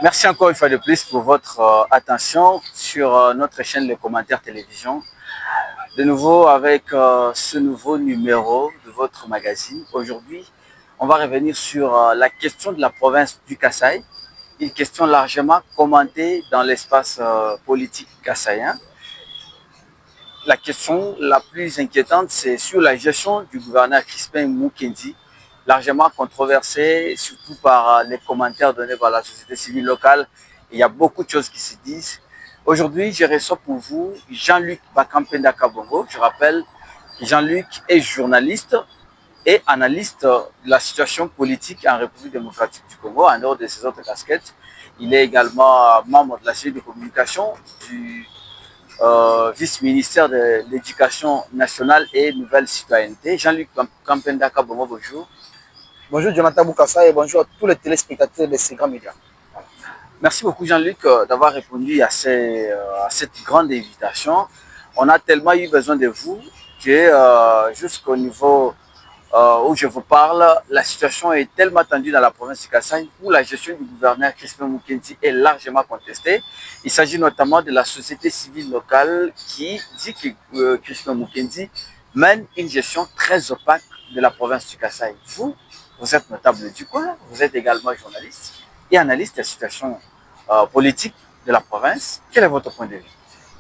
Merci encore une fois de plus pour votre attention sur notre chaîne Les Commentaires Télévision. De nouveau avec ce nouveau numéro de votre magazine. Aujourd'hui, on va revenir sur la question de la province du Kasaï, une question largement commentée dans l'espace politique kassaïen. La question la plus inquiétante, c'est sur la gestion du gouverneur Crispin Mukendi, largement controversée, surtout par les commentaires donnés par la société civile locale. Il y a beaucoup de choses qui se disent. Aujourd'hui, je reçois pour vous Jean-Luc Bakampenda Kabongo. Je rappelle que Jean-Luc est journaliste et analyste de la situation politique en République démocratique du Congo, en dehors de ses autres casquettes. Il est également membre de la cellule de communication du vice-ministère de l'Éducation nationale et nouvelle citoyenneté. Jean-Luc Kampenda Kabongo, bonjour. Bonjour Jonathan Boukassa et bonjour à tous les téléspectateurs de ces grands médias. Merci beaucoup Jean-Luc d'avoir répondu à cette grande invitation. On a tellement eu besoin de vous que jusqu'au niveau où je vous parle, la situation est tellement tendue dans la province du Kasaï où la gestion du gouverneur Crispin Mukendi est largement contestée. Il s'agit notamment de la société civile locale qui dit que Crispin Mukendi mène une gestion très opaque de la province du Kasaï. Vous êtes notable du coin, vous êtes également journaliste et analyste de la situation politique de la province. Quel est votre point de vue?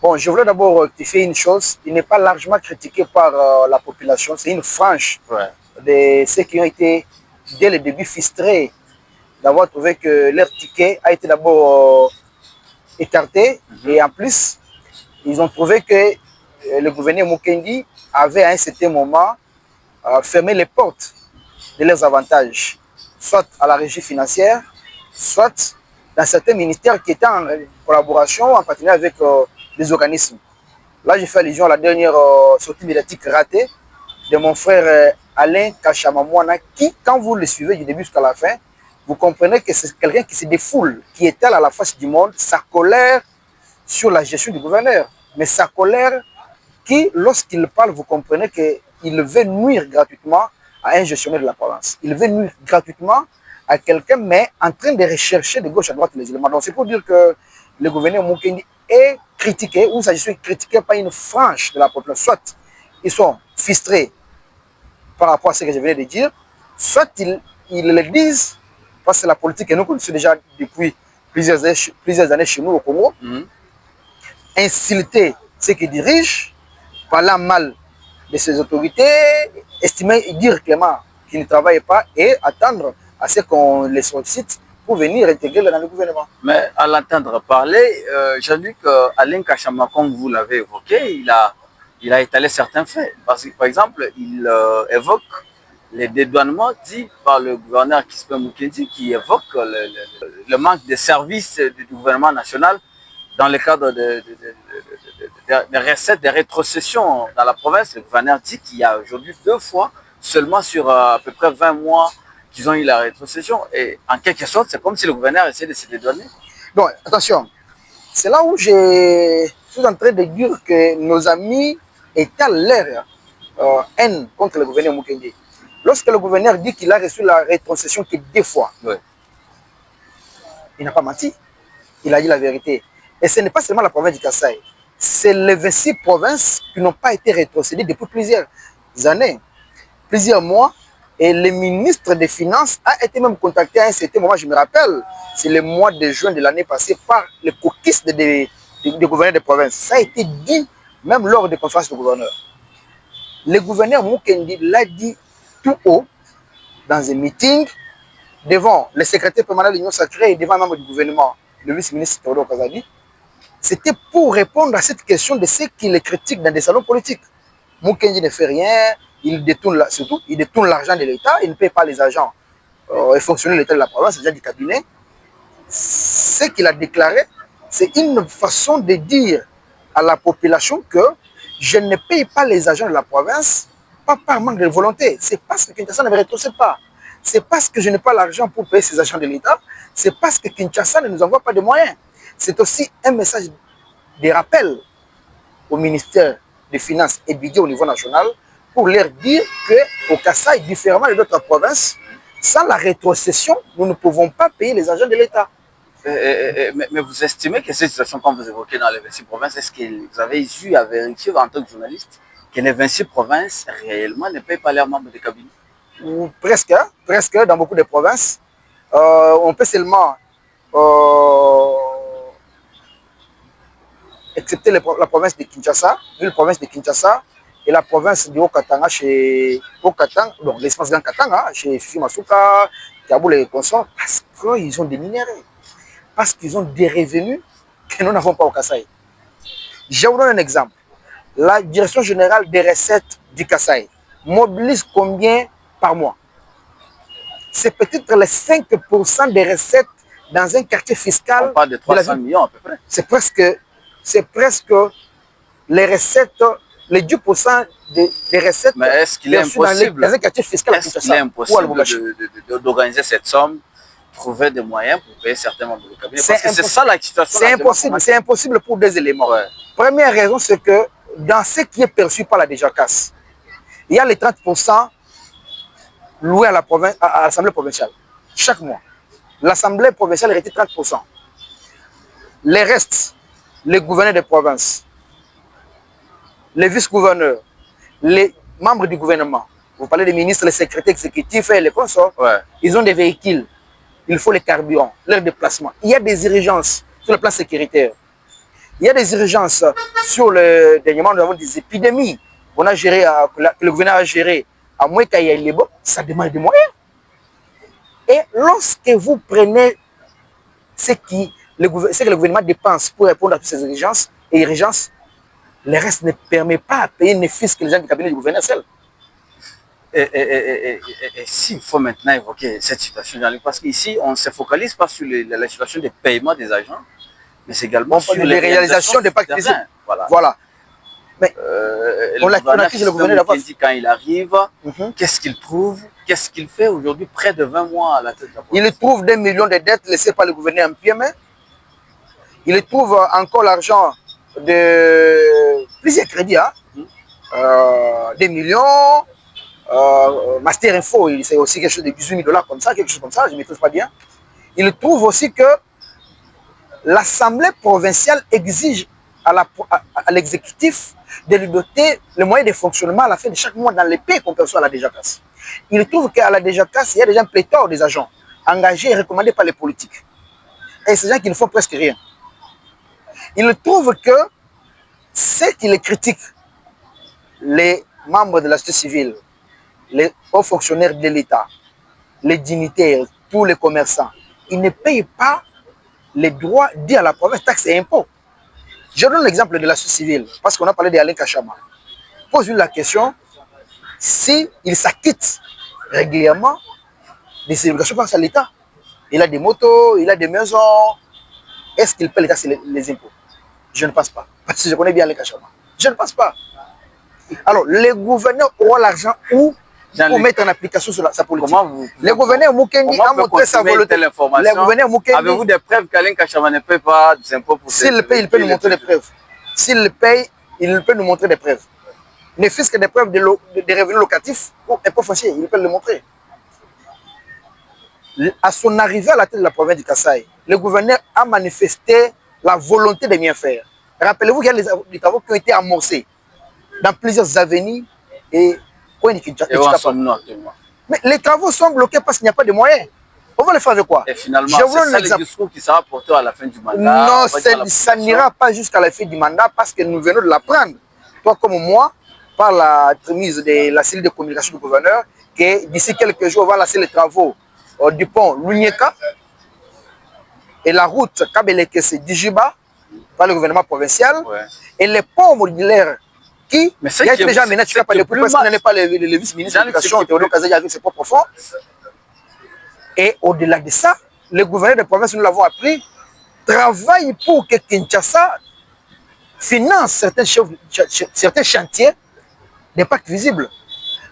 Bon, je voulais d'abord rectifier une chose. Il n'est pas largement critiqué par la population. C'est une frange de ceux qui ont été, dès le début, frustrés d'avoir trouvé que leur ticket a été d'abord écarté. Et en plus, ils ont trouvé que le gouverneur Mukendi avait à un certain moment fermé les portes de leurs avantages, soit à la régie financière, soit dans certains ministères qui étaient en collaboration, en partenariat avec des organismes. Là, j'ai fait allusion à la dernière sortie médiatique ratée de mon frère Alain Kachamamouana, qui, quand vous le suivez du début jusqu'à la fin, vous comprenez que c'est quelqu'un qui se défoule, qui étale à la face du monde sa colère sur la gestion du gouverneur. Mais sa colère qui, lorsqu'il parle, vous comprenez qu'il veut nuire gratuitement à un gestionnaire de la province. Il veut nuire gratuitement à quelqu'un, mais en train de rechercher de gauche à droite les éléments. Donc c'est pour dire que le gouverneur Mukendi est critiqué, ou sa gestion est critiquée par une frange de la population. Soit ils sont frustrés par rapport à ce que je venais de dire, soit ils le disent, parce que la politique, et nous connaissons déjà depuis plusieurs années chez nous au Congo, insulter ceux qui dirigent, parlant mal de ses autorités, estimer et dire clairement qu'ils ne travaillent pas et attendre à ce qu'on les sollicite pour venir intégrer dans le gouvernement. Mais à l'entendre parler, Jean-Luc Alain Kachama, comme vous l'avez évoqué, il a étalé certains faits. Parce que, par exemple, il évoque les dédouanements dits par le gouverneur Crispin Mukendi, qui évoque le manque de services du gouvernement national dans le cadre des recettes, des rétrocessions dans la province. Le gouverneur dit qu'il y a aujourd'hui 2 fois, seulement sur à peu près 20 mois, qu'ils ont eu la rétrocession. Et en quelque sorte, c'est comme si le gouverneur essaie de se dédouaner. Donc, attention, c'est là où je suis en train de dire que nos amis étalent leur haine contre le gouverneur Mukendi. Lorsque le gouverneur dit qu'il a reçu la rétrocession que 2 fois, il n'a pas menti, il a dit la vérité. Et ce n'est pas seulement la province du Kasaï, c'est les 26 provinces qui n'ont pas été rétrocédées depuis plusieurs années, plusieurs mois. Et le ministre des Finances a été même contacté à un certain moment, je me rappelle, c'est le mois de juin de l'année passée, par les caucus des gouverneurs des provinces. Ça a été dit même lors des conférences de gouverneurs. Le gouverneur Mukendi l'a dit tout haut dans un meeting devant le secrétaire permanent de l'Union sacrée et devant un membre du gouvernement, le vice-ministre Théodore Kazadi. C'était pour répondre à cette question de ceux qui les critiquent dans des salons politiques. Mukendi ne fait rien, il détourne l'argent de l'État, il ne paye pas les agents et fonctionnaires de l'État de la province, les gens du cabinet. Ce qu'il a déclaré, c'est une façon de dire à la population que je ne paye pas les agents de la province, pas par manque de volonté, c'est parce que Kinshasa ne me rétrocède pas. C'est parce que je n'ai pas l'argent pour payer ces agents de l'État, c'est parce que Kinshasa ne nous envoie pas de moyens. C'est aussi un message de rappel au ministère des Finances et budget au niveau national pour leur dire qu'au Kasaï, différemment de d'autres provinces, sans la rétrocession, nous ne pouvons pas payer les agents de l'État. Mais vous estimez que cette situation, comme vous évoquez dans les 26 provinces, est-ce que vous avez eu à vérifier en tant que journaliste que les 26 provinces réellement ne payent pas leurs membres de cabinet? Ou presque, hein, presque dans beaucoup de provinces. On peut seulement excepter la province de Kinshasa, la province de Kinshasa et la province de Haut-Katanga chez Haut-Katanga, donc l'espace Grand Katanga, chez Fifi Masuka, Kaboul et consorts, parce qu'ils ont des minéraux, parce qu'ils ont des revenus que nous n'avons pas au Kasaï. Je vous donne un exemple. La direction générale des recettes du Kasaï mobilise combien par mois? C'est peut-être les 5% des recettes dans un quartier fiscal. On parle de 300 millions à peu près. C'est presque les recettes, les 10% des recettes. Mais est-ce qu'il est impossible, dans un quartier fiscal, est-ce qu'il est impossible d'organiser cette somme, trouver des moyens pour payer certains membres du cabinet? Parce que c'est ça la situation. C'est impossible pour deux éléments. Ouais. Première raison, c'est que dans ce qui est perçu par la DGCAS, il y a les 30% loués à la province, à l'Assemblée provinciale, chaque mois. L'Assemblée provinciale retire 30%. Les restes, les gouverneurs des provinces, les vice-gouverneurs, les membres du gouvernement, vous parlez des ministres, les secrétaires exécutifs et les consorts, ouais. Ils ont des véhicules, il faut les carburants, leur déplacement. Il y a des urgences sur le plan sécuritaire. Il y a des urgences sur le... Dernièrement, nous avons des épidémies qu'on a géré, que le gouvernement a géré à moins qu'il y ait les bons, ça demande des moyens. Et lorsque vous prenez ce que le gouvernement dépense pour répondre à toutes ces urgences et urgences, le reste ne permet pas à payer ne fût-ce que les gens du cabinet du gouverneur seul. Et s'il faut maintenant évoquer cette situation, parce qu'ici, on ne se focalise pas sur la situation de paiement des agents, mais également sur les réalisations des pactes visibles. Voilà. Mais on accuse le gouverneur d'avoir dit quand il arrive, qu'est-ce qu'il trouve, qu'est-ce qu'il fait aujourd'hui, près de 20 mois à la tête de la province. Il trouve des millions de dettes laissées par le gouverneur en pied main. Il trouve encore l'argent de plusieurs crédits, hein? Des millions. Master Info, c'est aussi quelque chose de 18 000 $ comme ça, quelque chose comme ça, je ne maîtrise pas bien. Il trouve aussi que l'Assemblée provinciale exige à l'exécutif de lui doter le moyen de fonctionnement à la fin de chaque mois dans les pays qu'on perçoit à la DGCAS. Il trouve qu'à la DGCAS, il y a déjà un pléthore des agents engagés et recommandés par les politiques. Et ces gens qui ne font presque rien. Il trouve que ceux qui les critiquent, les membres de la société civile, les hauts fonctionnaires de l'État, les dignitaires, tous les commerçants, ils ne payent pas les droits dus à la province, taxes et impôts. Je donne l'exemple de la société civile, parce qu'on a parlé d'Alain Kachama. Pose-lui la question, s'il s'acquitte régulièrement des obligations face à l'État, il a des motos, il a des maisons, est-ce qu'il paie les taxes et les impôts? Je ne pense pas, parce que je connais bien Alain Kachama. Je ne pense pas. Alors, les gouverneurs auront l'argent où pour mettre en application sa politique. Le gouverneur Mukendi a montré sa volonté. Avez-vous des preuves qu'Alain Kachama ne paie pas des impôts pour s'il le paye, il peut nous montrer des preuves. S'il le paye, il peut nous montrer des preuves. Ne fût-ce que des preuves de revenus locatifs ou impôts fonciers, il peut le montrer. À son arrivée à la tête de la province du Kasaï, le gouverneur a manifesté la volonté de bien faire. Rappelez-vous qu'il y a des travaux qui ont été amorcés dans plusieurs avenues et mais les travaux sont bloqués parce qu'il n'y a pas de moyens. On va les faire avec quoi? Et finalement, c'est ça le discours qui sera porté à la fin du mandat. Non, ça n'ira pas jusqu'à la fin du mandat parce que nous venons de l'apprendre. Toi comme moi, par la mise de la cellule de communication du gouverneur, que d'ici quelques jours, on va lancer les travaux du pont Lunyeka et la route Kabeleke-Dijiba par le gouvernement provincial, et les ponts modulaires qui, il y a déjà maintenant, tu ne pas parce qu'il n'est pas le vice-ministre de l'Éducation, Théodore Kazaï avec ses propres fonds. Et au-delà de ça, le gouverneur de province, nous l'avons appris, travaille pour que Kinshasa finance certains chantiers des pactes visibles.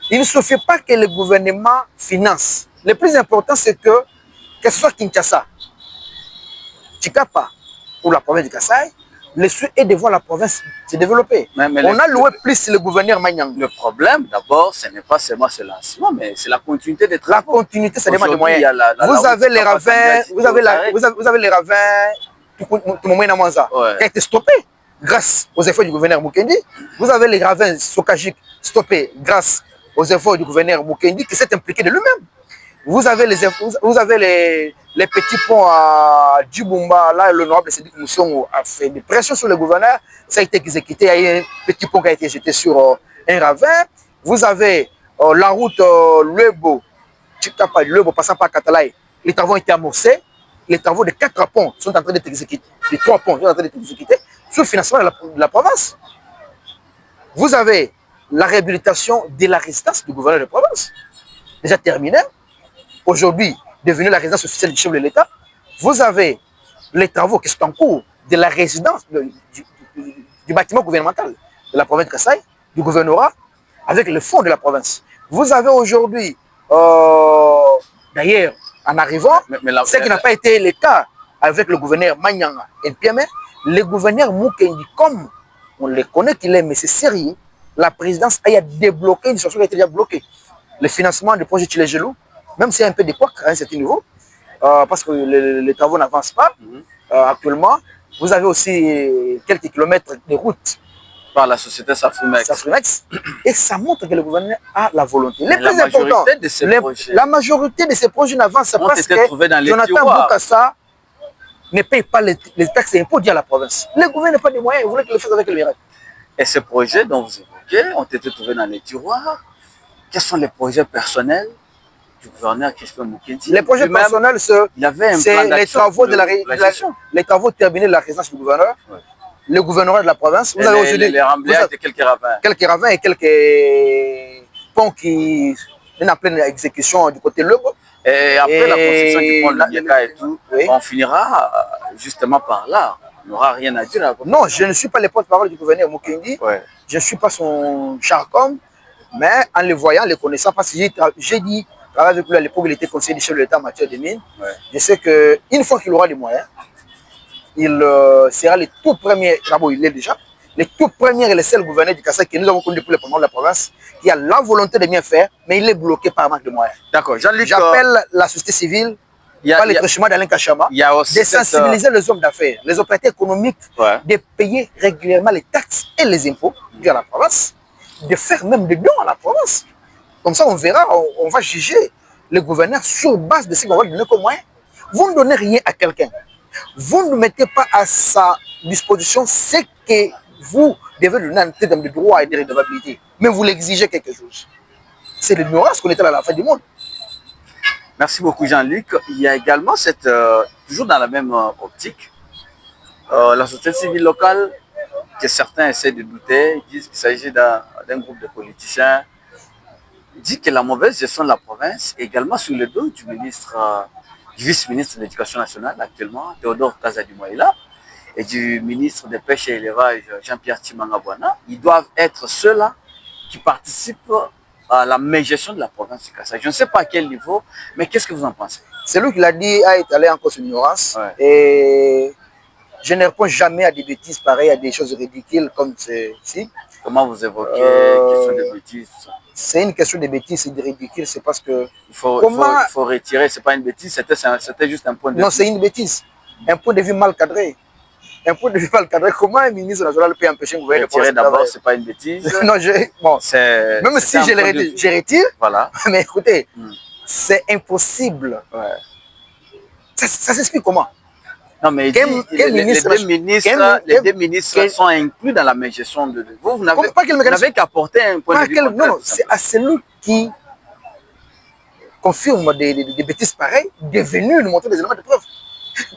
Il ne suffit pas que le gouvernement finance. Le plus important, c'est que ce soit Kinshasa, Chikapa ou la province de Kasaï, Le souhait est de voir la province se développer. Mais on a loué plus le gouverneur Manyang. Le problème, d'abord, ce n'est pas seulement ce lancement, mais c'est la continuité des travaux. La continuité, ça demande des moyens. Vous avez les ravins, vous avez les ravins, tout le monde qui a été stoppé grâce aux efforts du gouverneur Mukendi. Vous avez les ravins Sokajik stoppés grâce aux efforts du gouverneur Mukendi qui s'est impliqué de lui-même. Vous avez les petits ponts à Djibumba, là l'honorable Sédik Moussongo a fait des pressions sur le gouverneur, ça a été exécuté, il y a un petit pont qui a été jeté sur un ravin. Vous avez la route Lebo, passant par Katalaï, les travaux ont été amorcés, les travaux de 4 ponts sont en train d'être exécutés, les 3 ponts sont en train d'être exécutés sous le financement de la province. Vous avez la réhabilitation de la résidence du gouverneur de province, déjà terminée. Aujourd'hui, devenu la résidence officielle du chef de l'État, vous avez les travaux qui sont en cours de la résidence du bâtiment gouvernemental de la province de Kasaï, du gouvernorat, avec le fonds de la province. Vous avez aujourd'hui, d'ailleurs, en arrivant, ce qui n'a pas été le cas avec le gouverneur Manyanga et Piamé, le gouverneur Mukendi, comme on le connaît qu'il est, mais c'est sérieux, la présidence a débloqué une situation qui a été déjà bloquée. Le financement du projet Tchilegelou, même s'il y a un peu d'époque à un certain niveau, parce que les travaux n'avancent pas actuellement. Vous avez aussi quelques kilomètres de route par la société Safrimex. Et ça montre que le gouvernement a la volonté. Les plus importants, la majorité de ces projets n'avancent pas parce que Jonathan Boukassa ne paye pas les taxes et impôts à la province. Le gouvernement n'a pas de moyens, il voulait qu'il le fasse avec le miracle. Et ces projets dont vous évoquez ont été trouvés dans les tiroirs. Quels sont les projets personnels du gouverneur Crispin Mukendi? Les projets personnels, c'est les travaux les travaux terminés de la résidence du gouverneur, le gouvernorat de la province. Vous avez aujourd'hui les remblayages de quelques ravins. Quelques ravins et quelques ponts qui sont en pleine exécution du côté Lebo. Et après la construction du pont de Lieka et tout, on finira justement par là. Il n'y aura rien à dire. Non, je ne suis pas le porte-parole du gouverneur Mukendi. Je ne suis pas son charcom, mais en le voyant, le connaissant, parce que j'ai dit avec lui à l'époque, il était conseiller du chef de l'État en matière de mines. Je sais qu'une fois qu'il aura les moyens, il sera le tout premier, d'abord il est déjà, le tout premier et le seul gouverneur du Kasaï que nous avons connu depuis le pendant de la province, qui a la volonté de bien faire, mais il est bloqué par manque de moyens. D'accord, j'appelle la société civile, par le truchement d'Alain Kachama, de sensibiliser les hommes d'affaires, les opérateurs économiques, de payer régulièrement les taxes et les impôts dus à la province, de faire même des dons à la province. Comme ça, on verra, on va juger le gouverneur sur base de ce qu'on va lui donner comme moyen. Vous ne donnez rien à quelqu'un. Vous ne mettez pas à sa disposition ce que vous devez donner en termes de droit et de redevabilité. Mais vous l'exigez quelque chose. C'est l'ignorance qu'on est à la fin du monde. Merci beaucoup, Jean-Luc. Il y a également cette, toujours dans la même optique, la société civile locale, que certains essaient de douter, disent qu'il s'agit d'un groupe de politiciens, dit que la mauvaise gestion de la province, également sur le dos du vice-ministre de l'Éducation nationale actuellement, Théodore Kazadi-Moïla, et du ministre des Pêches et Élevage, Jean-Pierre Timangabwana, ils doivent être ceux-là qui participent à la mégestion de la province du Kasaï. Je ne sais pas à quel niveau, mais qu'est-ce que vous en pensez? C'est lui qui l'a dit, a étalé encore son ignorance. Et je ne réponds jamais à des bêtises pareilles, à des choses ridicules comme ceci. Comment vous évoquez question de bêtises? C'est une question de bêtises, c'est de ridicule, c'est parce que... Il faut retirer, c'est pas une bêtise, c'était juste un point de vue. Non, c'est une bêtise. Un point de vue mal cadré. Un point de vue mal cadré. Comment un ministre national peut empêcher un gouvernement de retirer d'abord, c'est pas une bêtise. Non, bon, même si je retire, voilà. Mais écoutez, c'est impossible. Ça s'explique comment? Non, mais les deux ministres sont inclus dans la gestion de... Vous n'avez qu'apporter un point de vue. Non, c'est à celui qui confirme des bêtises pareilles, devenu nous montrer des éléments de preuve.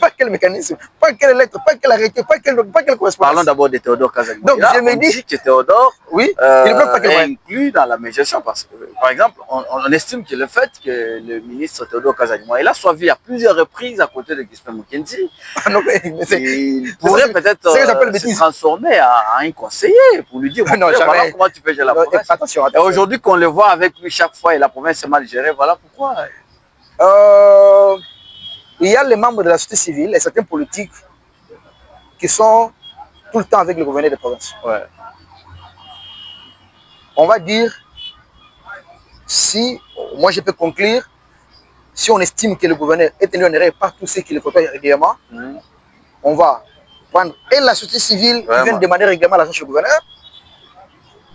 Pas quel mécanisme, pas quelle lettre, pas quel arrêté, pas quelle correspondance. Parlons d'abord de Théodore Kazadi. Donc je me dis que Théodore est inclus dans la gestion parce que, par exemple, on estime que le fait que le ministre Théodore Kazadi soit vu à plusieurs reprises à côté de Crispin Mukendi, il pourrait peut-être se transformer en un conseiller pour lui dire voilà comment tu peux gérer la province. Et aujourd'hui qu'on le voit avec lui chaque fois et la province est mal gérée, voilà pourquoi. Il y a les membres de la société civile et certains politiques qui sont tout le temps avec le gouverneur de province. Ouais. On va dire, si, moi je peux conclure, si on estime que le gouverneur est tenu en erreur par tous ceux qui le côtoient régulièrement, on va prendre et la société civile qui vient demander régulièrement l'argent chez le gouverneur,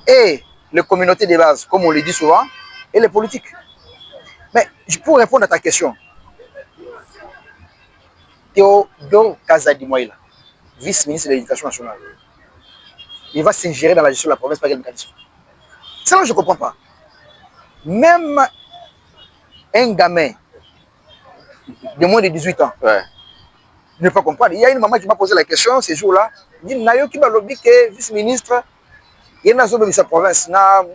et les communautés de base, comme on le dit souvent, et les politiques. Mais pour répondre à ta question, Théodore Kazadi-Moïla, vice-ministre de l'Éducation nationale, il va s'ingérer dans la gestion de la province par quel mécanisme? C'est là que je ne comprends pas. Même un gamin de moins de 18 ans, je ne peux pas comprendre. Il y a une maman qui m'a posé la question ce jour-là. Il dit, Nayo qui m'a lobby que vice-ministre, il y a une sa province,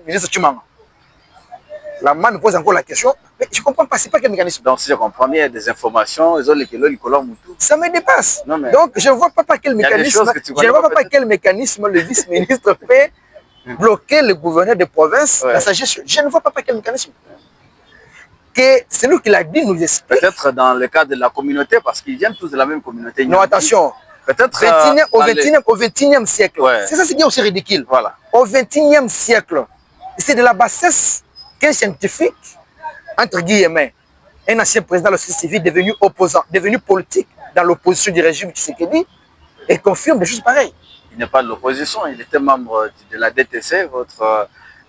ministre Chimanga. La maman me pose encore la question, mais je ne comprends pas, c'est pas quel mécanisme. Donc si je comprends bien, il y a des informations, ça me dépasse. Non, mais donc je ne vois pas par quel mécanisme, le vice-ministre peut bloquer le gouverneur de province dans sa gestion. Je ne vois pas par quel mécanisme. Que c'est nous qui l'a dit, nous explique. Peut-être dans le cas de la communauté, parce qu'ils viennent tous de la même communauté. Non, attention. Peut-être au 21e siècle. C'est ça, c'est bien aussi ridicule. Voilà. Au 21e siècle, c'est de la bassesse qu'un scientifique, entre guillemets, un ancien président de la société civile devenu opposant, devenu politique dans l'opposition du régime Tshisekedi, et confirme des choses pareilles. Il n'est pas de l'opposition, il était membre de la DTC,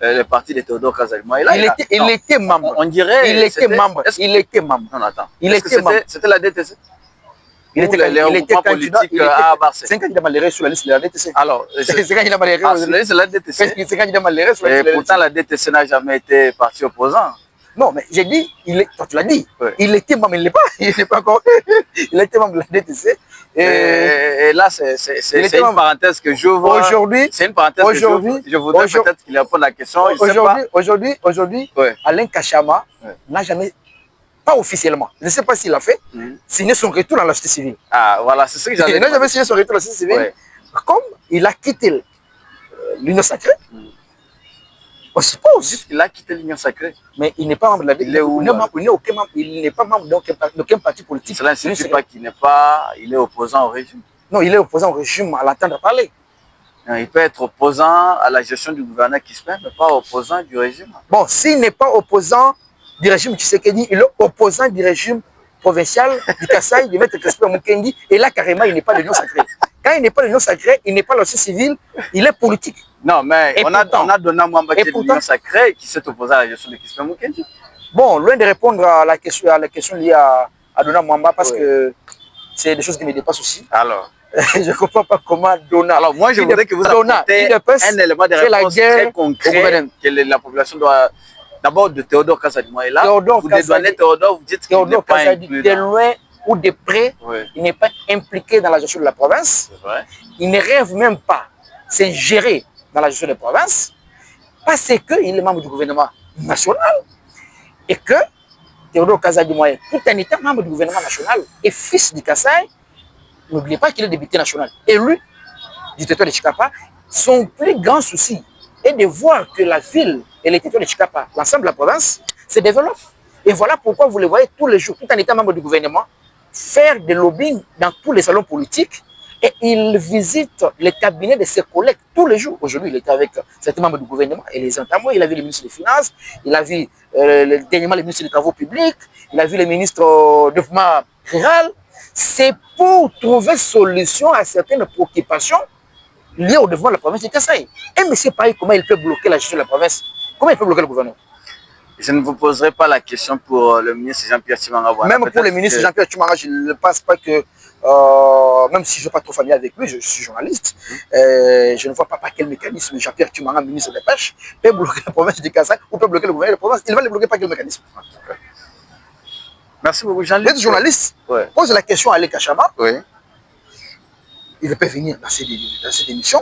le parti de Théodore Kazadi-Moïla. Il était membre. On dirait. Il était membre. Il était membre. Non, attends. Il était membre. C'était la DTC? Il était candidat. C'est un candidat malheureux sur la liste de la DTC. Alors, c'est un candidat malheureux sur la liste de la DTC. C'est un candidat malheureux sur la liste de la DTC. Et pourtant, la DTC n'a jamais été parti opposant. Non, mais j'ai dit, tu l'as dit, il était membre, il n'est pas encore. Il était membre de la DTC. Et là, c'est une parenthèse que j'ouvre. Aujourd'hui, c'est une parenthèse que j'ouvre. Je voudrais peut-être qu'il réponde à la question. Aujourd'hui, Alain Kachama n'a jamais, pas officiellement, je ne sais pas s'il a fait, signé son retour dans la société civile. Ah, voilà, c'est ce que j'allais dire. Il n'a jamais signé son retour dans la société civile. Comme il a quitté l'Union sacrée, on suppose. Il a quitté l'Union sacrée. Mais il n'est pas membre de la DTC. Il n'est pas membre d'aucun parti politique. Cela ne signifie pas qu'il n'est pas. Il est opposant au régime. Non, il est opposant au régime à l'entendre parler. Il peut être opposant à la gestion du gouverneur Kispen, mais pas opposant du régime. Bon, s'il n'est pas opposant du régime Tshisekedi, il est opposant du régime provincial du Kasaï, du maître Crispin Mukendi, et là, carrément, il n'est pas de l'Union sacrée. Quand il n'est pas de l'Union sacrée, il n'est pas de la société civile, il est politique. Non, mais on a donné un membre de l'Union sacrée qui s'est opposé à la gestion de Crispin Mukendi. Bon, loin de répondre à la question liée à Dona Mwamba, parce que c'est des choses qui me dépassent aussi. Alors, je ne comprends pas comment Dona... Alors, moi, je voudrais que vous apportiez un élément de réponse très concret que la population doit... D'abord, de Théodore Kazadi-Moïla. Vous dédouanez Théodore, vous dites qu'il n'est pas inclus. De loin ou de près, il n'est pas impliqué dans la gestion de la province. Il ne rêve même pas s'ingérer dans la gestion de la province parce qu'il est membre du gouvernement national et que Théodore Kazadi-Moïla, tout en étant membre du gouvernement national et fils du Kasaï, n'oubliez pas qu'il est député national élu du territoire de Chikapa. Son plus grand souci est de voir que la ville et le territoire de Chikapa, l'ensemble de la province, se développe. Et voilà pourquoi vous le voyez tous les jours, tout en étant membre du gouvernement, faire des lobbying dans tous les salons politiques. Et il visite les cabinets de ses collègues tous les jours. Aujourd'hui, il était avec certains membres du gouvernement et les entendants. Il a vu le ministre des Finances, il a vu dernièrement le ministre des Travaux publics, il a vu le ministre du développement rural. C'est pour trouver solution à certaines préoccupations liées au développement de la province de Kasaï. Et M. Paris, comment il peut bloquer la gestion de la province? Comment il peut bloquer le gouvernement? Je ne vous poserai pas la question pour le ministre Jean-Pierre Tshimanga. Même pour le ministre Jean-Pierre Tshimanga, je ne pense pas que, même si je ne suis pas trop familier avec lui, je suis journaliste, je ne vois pas par quel mécanisme Jean-Pierre Tshimanga, ministre des Pêches, peut bloquer la province de Kasaï ou peut bloquer le gouvernement de la province. Il va le bloquer par quel mécanisme? Merci beaucoup, Jean-Luc. Le journaliste pose la question à Alain Kachama. Il peut venir dans cette émission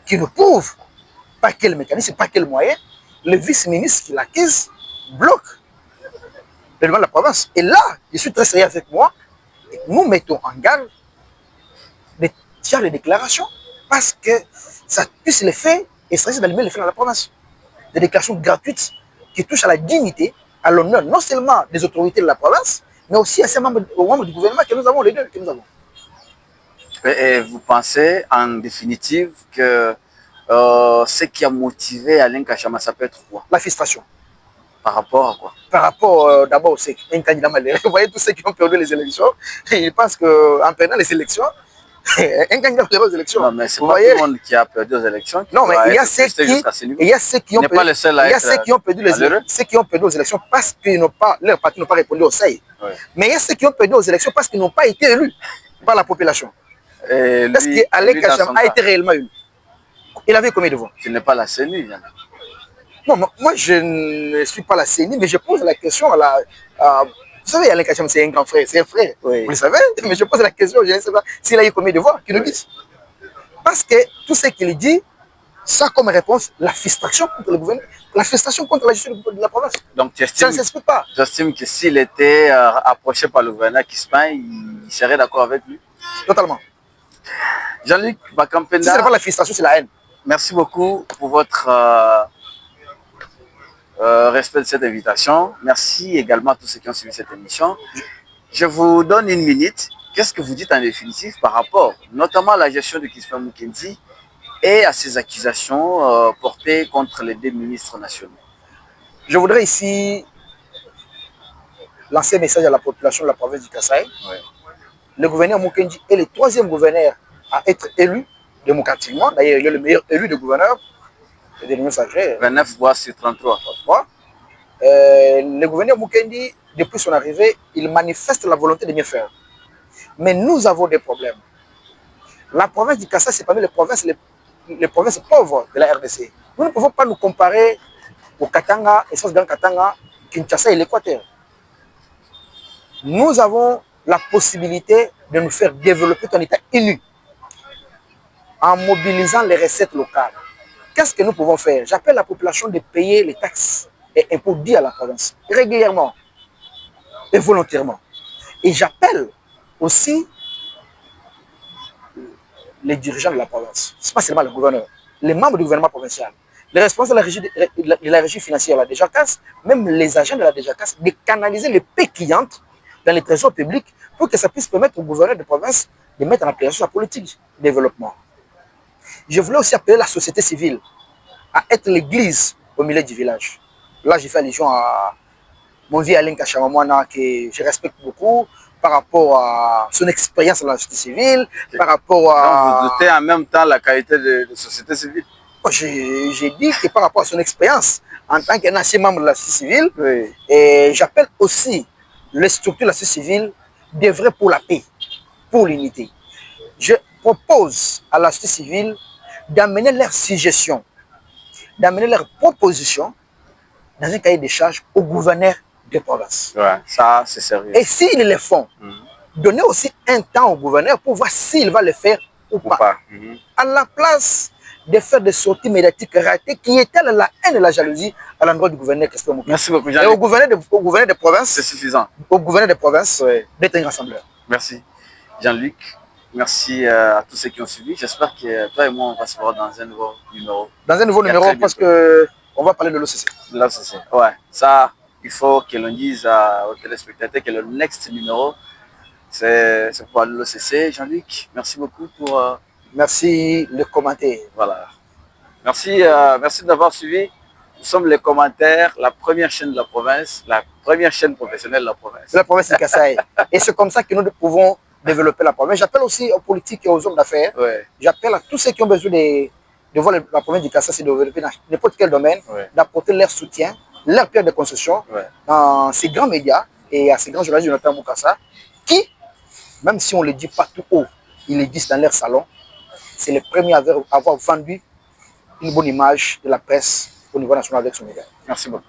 qui nous prouve par quel mécanisme, par quel moyen le vice-ministre qui l'accuse bloque le développement de la province. Et là, je suis très sérieux avec moi. Nous mettons en garde de faire les déclarations parce que ça puisse les faire et ça risque d'allumer les faits dans la province. Des déclarations gratuites qui touchent à la dignité, à l'honneur, non seulement des autorités de la province, mais aussi à ces membres du gouvernement que nous avons, les deux que nous avons. Et vous pensez en définitive que ce qui a motivé Alain Kachama, ça peut être quoi? La frustration. Par rapport à quoi? Par rapport, d'abord, c'est un candidat malheureux. Vous voyez tous ceux qui ont perdu les élections, ils pensent qu'en perdant les élections, un candidat malheureux aux élections. Non, mais c'est pas tout le monde qui a perdu aux élections. Non, mais il y a ceux qui ont perdu. Il y a ceux qui ont perdu aux élections parce qu'ils n'ont pas, leur parti n'a pas répondu au seuil. Ouais. Mais il y a ceux qui ont perdu aux élections parce qu'ils n'ont pas été élus par la population. Est-ce qu'Alain Kachama a été réellement élu? Il avait combien de voix? Ce n'est pas la CENI. Non, moi je ne suis pas la CENI, mais je pose la question à la. Vous savez, Alain Kachama, c'est un grand frère, c'est un frère. Oui. Vous le savez, mais je pose la question, je ne sais pas s'il a eu combien de voix, qu'il nous dise. Parce que tout ce qu'il dit, ça comme réponse, la frustration contre le gouvernement, la frustration contre la gestion de la province. Donc, ça ne s'explique pas. J'estime que s'il était approché par le gouverneur Kispan, il serait d'accord avec lui. Totalement. Jean-Luc Bakampenda. Si ce n'est pas la frustration, c'est la haine. Merci beaucoup pour votre respect de cette invitation. Merci également à tous ceux qui ont suivi cette émission. Je vous donne une minute. Qu'est-ce que vous dites en définitive par rapport notamment à la gestion de Kispan Mukendi et à ces accusations portées contre les deux ministres nationaux? Je voudrais ici lancer un message à la population de la province du Kasaï. Ouais. Le gouverneur Mukendi est le troisième gouverneur à être élu démocratiquement. D'ailleurs, il est le meilleur élu de gouverneur de l'Union sacrée. 29 voix sur 33. Le gouverneur Mukendi, depuis son arrivée, il manifeste la volonté de bien faire. Mais nous avons des problèmes. La province du Kasaï, c'est parmi les provinces pauvres de la RDC. Nous ne pouvons pas nous comparer au Katanga, et Grand Katanga, Kinshasa et l'Équateur. Nous avons la possibilité de nous faire développer un État uni en mobilisant les recettes locales. Qu'est-ce que nous pouvons faire? J'appelle la population de payer les taxes et impôts dus à la province, régulièrement et volontairement. Et j'appelle aussi les dirigeants de la province, ce n'est pas seulement le gouverneur, les membres du gouvernement provincial, les responsables de la régie financière, la DGACAS, même les agents de la DGACAS, de canaliser les paix qui entrent dans les trésors publics pour que ça puisse permettre au gouverneur de province de mettre en application sa politique de développement. Je voulais aussi appeler la société civile à être l'église au milieu du village. Là, j'ai fait allusion à mon vieux Alain Kachama, que je respecte beaucoup, par rapport à son expérience dans la société civile, par rapport à... Donc, vous doutez en même temps la qualité de société civile? J'ai dit que par rapport à son expérience en tant qu'un ancien membre de la société civile, oui. Et j'appelle aussi les structures de la société civile d'œuvrer pour la paix, pour l'unité. Je propose à la société civile d'amener leurs suggestions, d'amener leurs propositions dans un cahier de charges au gouverneur des provinces. Ouais, ça, c'est sérieux. Et s'ils le font, donner aussi un temps au gouverneur pour voir s'il va le faire ou pas. À la place de faire des sorties médiatiques ratées qui étalent la haine et la jalousie à l'endroit du gouverneur Kispan Mukendi. Merci beaucoup, Jean-Luc. Et au gouverneur des provinces, c'est suffisant. Au gouverneur des provinces, oui, d'être un rassembleur. Merci, Jean-Luc. Merci à tous ceux qui ont suivi. J'espère que toi et moi, on va se voir dans un nouveau numéro. Dans un nouveau numéro, parce qu'on va parler de l'OCC. L'OCC, ouais. Ça, il faut que l'on dise aux téléspectateurs que le next numéro, c'est pour l'OCC. Jean-Luc, merci beaucoup pour... Merci le commentaire. Voilà. Merci, merci d'avoir suivi. Nous sommes les commentaires, la première chaîne de la province, la première chaîne professionnelle de la province. C'est la province du Kasaï. Et c'est comme ça que nous pouvons développer la province. J'appelle aussi aux politiques et aux hommes d'affaires. Ouais. J'appelle à tous ceux qui ont besoin de voir la province du Kasaï se développer dans n'importe quel domaine, ouais, d'apporter leur soutien, leur pierre de construction, ouais, dans ces grands médias et à ces grands journalistes de notre Mukasa qui, même si on ne le dit pas tout haut, ils le disent dans leur salon, c'est les premiers à avoir vendu une bonne image de la presse au niveau national avec son média. Merci beaucoup.